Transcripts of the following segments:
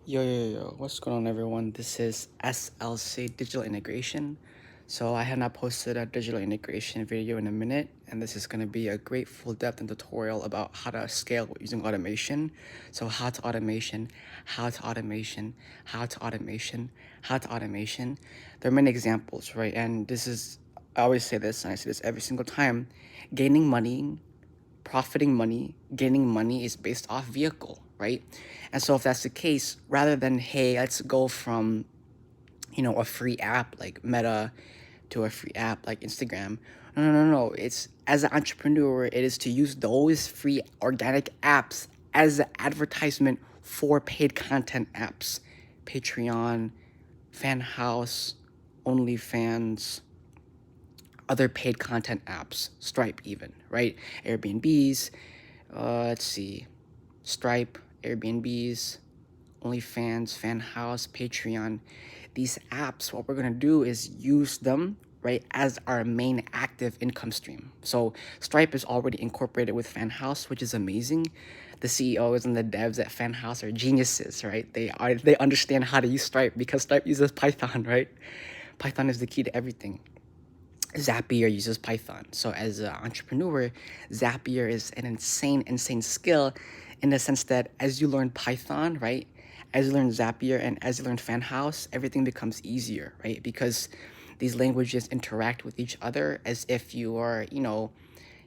Yo, what's going on, everyone? This is SLC Digital Integration. So, I have not posted a digital integration video in a minute, and this is going to be a great full depth and tutorial about how to scale using automation. So, how to automation, how to automation, how to automation, how to automation. There are many examples, right? And I always say this, and I say this every single time gaining money, profiting money, gaining money is based off vehicle, right? And so if that's the case, rather than, hey, let's go from, a free app like Meta to a free app like Instagram. No. It's as an entrepreneur, it is to use those free organic apps as an advertisement for paid content apps. Patreon, Fan House, OnlyFans, other paid content apps, Stripe even, right? Airbnbs, let's see, Stripe, Airbnbs, OnlyFans, Fan House, Patreon. These apps, what we're gonna do is use them, right, as our main active income stream. So Stripe is already incorporated with Fan House, which is amazing. The CEOs and the devs at Fan House are geniuses, right? They understand how to use Stripe because Stripe uses Python, right? Python is the key to everything. Zapier uses Python. So as an entrepreneur, Zapier is an insane skill in the sense that as you learn Python, right? As you learn Zapier and as you learn FanHouse, everything becomes easier, right? Because these languages interact with each other as if you are,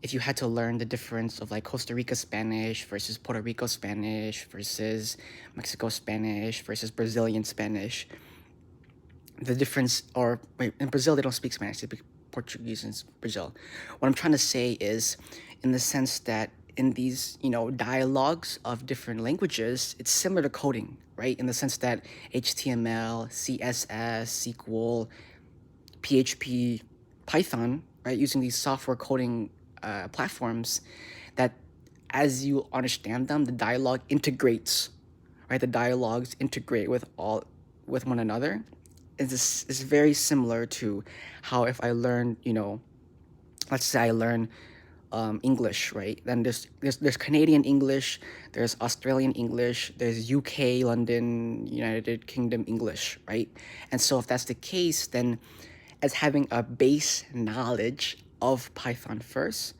if you had to learn the difference of like Costa Rica Spanish versus Puerto Rico Spanish versus Mexico Spanish versus Brazilian Spanish. The difference, or wait, in Brazil, they don't speak Spanish, they speak Portuguese in Brazil. What I'm trying to say is, in the sense that in these, dialogues of different languages, it's similar to coding, right? In the sense that HTML, CSS, SQL, PHP, Python, right? Using these software coding platforms, that as you understand them, the dialogue integrates, right? The dialogues integrate with one another. Is very similar to how if I learn, let's say I learn English, right? Then there's Canadian English, there's Australian English, there's UK, London, United Kingdom English, right? And so if that's the case, then as having a base knowledge of Python first,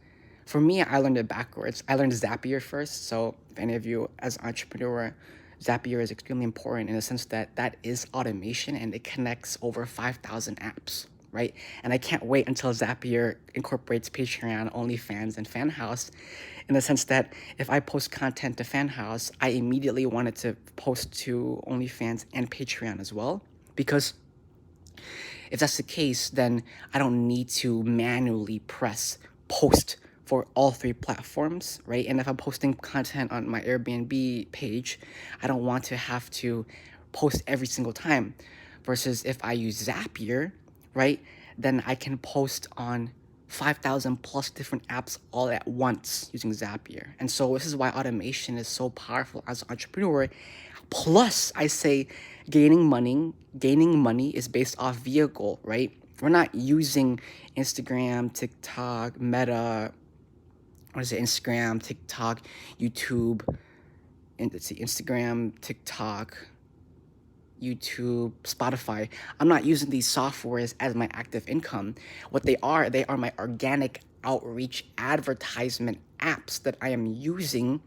for me, I learned it backwards. I learned Zapier first. So if any of you as an entrepreneur, Zapier is extremely important in the sense that that is automation and it connects over 5,000 apps, right? And I can't wait until Zapier incorporates Patreon, OnlyFans, and FanHouse in the sense that if I post content to FanHouse, I immediately wanted to post to OnlyFans and Patreon as well. Because if that's the case, then I don't need to manually press post for all three platforms, right? And if I'm posting content on my Airbnb page, I don't want to have to post every single time. Versus if I use Zapier, right, then I can post on 5,000 plus different apps all at once using Zapier. And so this is why automation is so powerful as an entrepreneur. Plus, I say gaining money is based off vehicle, right? We're not using Instagram, TikTok, Meta, Instagram, TikTok, YouTube, and let's see, Instagram, TikTok, YouTube, Spotify. I'm not using these softwares as my active income. What they are my organic outreach advertisement apps that I am using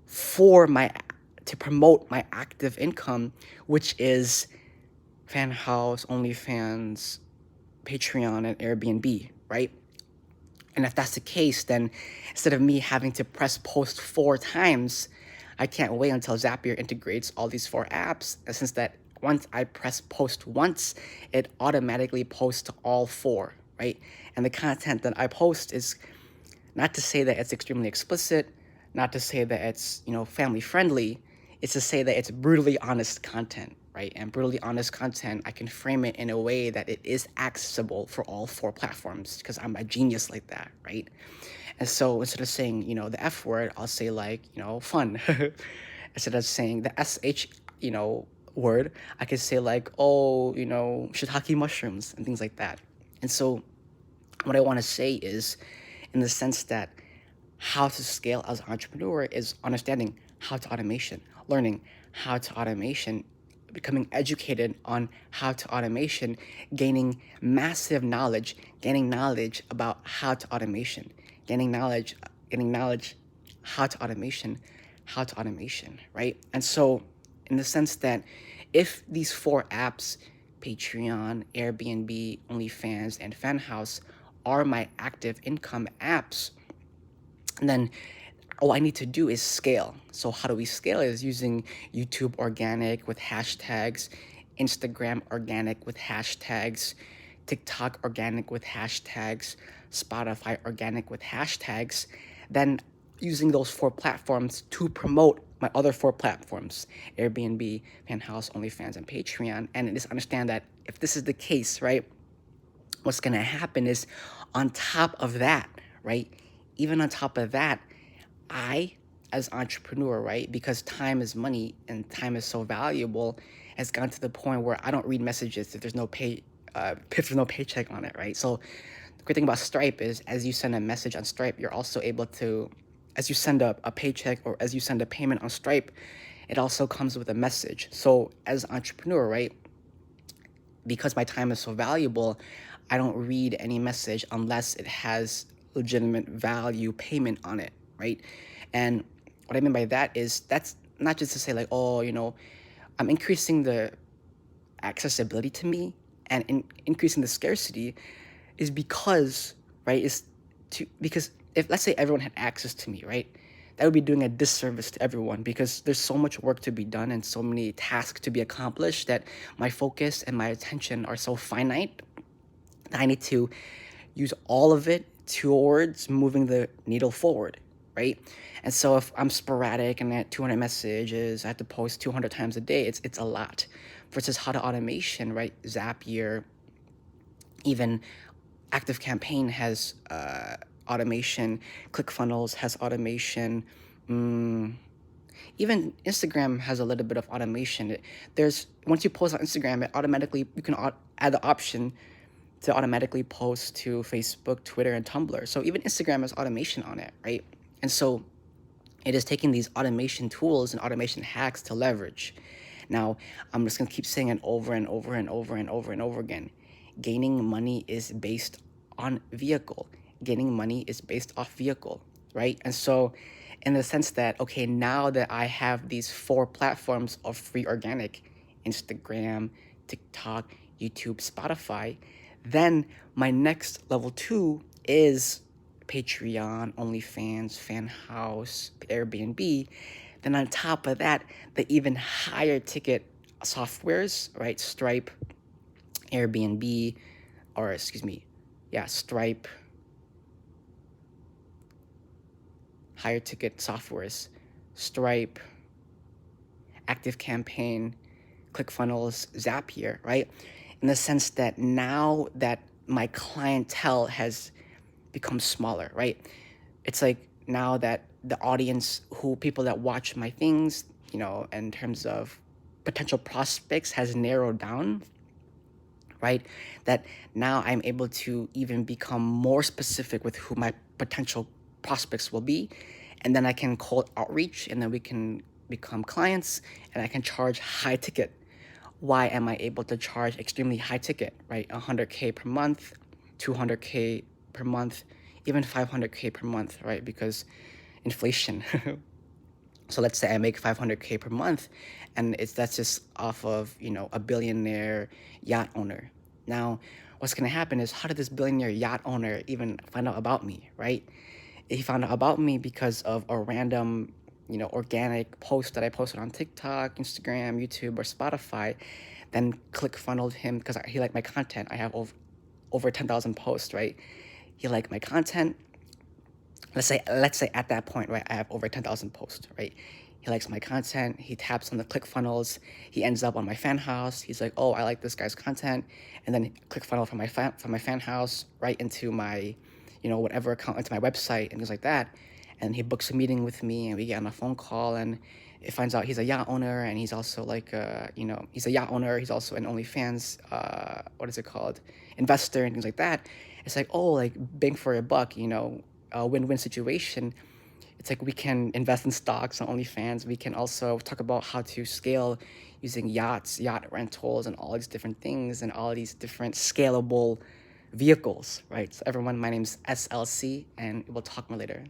to promote my active income, which is FanHouse, OnlyFans, Patreon, and Airbnb, right? And if that's the case, then instead of me having to press post 4 times, I can't wait until Zapier integrates all these 4 apps. And since that once I press post once, it automatically posts to all 4, right? And the content that I post is not to say that it's extremely explicit, not to say that it's, family friendly. It's to say that it's brutally honest content, right? And brutally honest content, I can frame it in a way that it is accessible for all 4 platforms because I'm a genius like that, right? And so instead of saying, the F word, I'll say like, fun. Instead of saying the SH, word, I could say like, oh, shiitake mushrooms and things like that. And so what I want to say is, in the sense that how to scale as an entrepreneur is understanding how to automation, learning how to automation, becoming educated on how to automation, gaining massive knowledge, gaining knowledge about how to automation, gaining knowledge, how to automation, how to automation, right? And so, in the sense that if these four apps, Patreon, Airbnb, OnlyFans, and FanHouse, are my active income apps, then all I need to do is scale. So how do we scale? Is using YouTube organic with hashtags, Instagram organic with hashtags, TikTok organic with hashtags, Spotify organic with hashtags, then using those four platforms to promote my other four platforms, Airbnb, Fanhouse, OnlyFans, and Patreon. And just understand that if this is the case, right, what's going to happen is on top of that, right, even on top of that, I, as entrepreneur, right, because time is money and time is so valuable, has gone to the point where I don't read messages if there's no if there's no paycheck on it, right? So the great thing about Stripe is, as you send a message on Stripe, you're also able to, as you send a paycheck or as you send a payment on Stripe, it also comes with a message. So as an entrepreneur, right, because my time is so valuable, I don't read any message unless it has legitimate value payment on it, right? And what I mean by that is that's not just to say like, oh, I'm increasing the accessibility to me and increasing the scarcity is because, right, because if let's say everyone had access to me, right, that would be doing a disservice to everyone because there's so much work to be done and so many tasks to be accomplished that my focus and my attention are so finite that I need to use all of it towards moving the needle forward, right? And so if I'm sporadic and at 200 messages, I have to post 200 times a day, it's a lot. Versus how to automation, right? Zapier, even ActiveCampaign has automation, ClickFunnels has automation, even Instagram has a little bit of automation. There's once you post on Instagram, it automatically you can add the option to automatically post to Facebook, Twitter, and Tumblr. So even Instagram has automation on it, right? And so it is taking these automation tools and automation hacks to leverage. Now, I'm just gonna keep saying it over and over and over and over and over again. Gaining money is based on vehicle. Gaining money is based off vehicle, right? And so in the sense that, okay, now that I have these four platforms of free organic, Instagram, TikTok, YouTube, Spotify, then my next level 2 is Patreon, OnlyFans, FanHouse, Airbnb. Then on top of that, the even higher ticket softwares, right? Stripe, Airbnb, or excuse me, yeah, Stripe, higher ticket softwares, Stripe, ActiveCampaign, ClickFunnels, Zapier, right? In the sense that now that my clientele has become smaller, right? It's like now that the audience, people that watch my things, in terms of potential prospects has narrowed down, right? That now I'm able to even become more specific with who my potential prospects will be. And then I can cold outreach and then we can become clients and I can charge high ticket. Why am I able to charge extremely high ticket, right? 100K per month, 200K per month, even 500K per month, right? Because inflation. So let's say I make 500K per month and that's just off of, a billionaire yacht owner. Now, what's going to happen is how did this billionaire yacht owner even find out about me, right? He found out about me because of a random, organic post that I posted on TikTok, Instagram, YouTube, or Spotify, then ClickFunneled him because he liked my content. I have over 10,000 posts, right? He liked my content. Let's say at that point, right, I have over 10,000 posts, right? He likes my content. He taps on the ClickFunnels. He ends up on my fan house. He's like, oh, I like this guy's content, and then ClickFunnel from my fan house right into my, whatever account, into my website and things like that. And he books a meeting with me, and we get on a phone call, and it finds out he's a yacht owner, and he's also like, he's a yacht owner. He's also an OnlyFans, what is it called, investor and things like that. It's like, oh, like bang for a buck, a win-win situation. it's like we can invest in stocks on OnlyFans. We can also talk about how to scale using yachts, yacht rentals, and all these different things and all these different scalable vehicles, right? So everyone, my name's SLC, and we'll talk more later.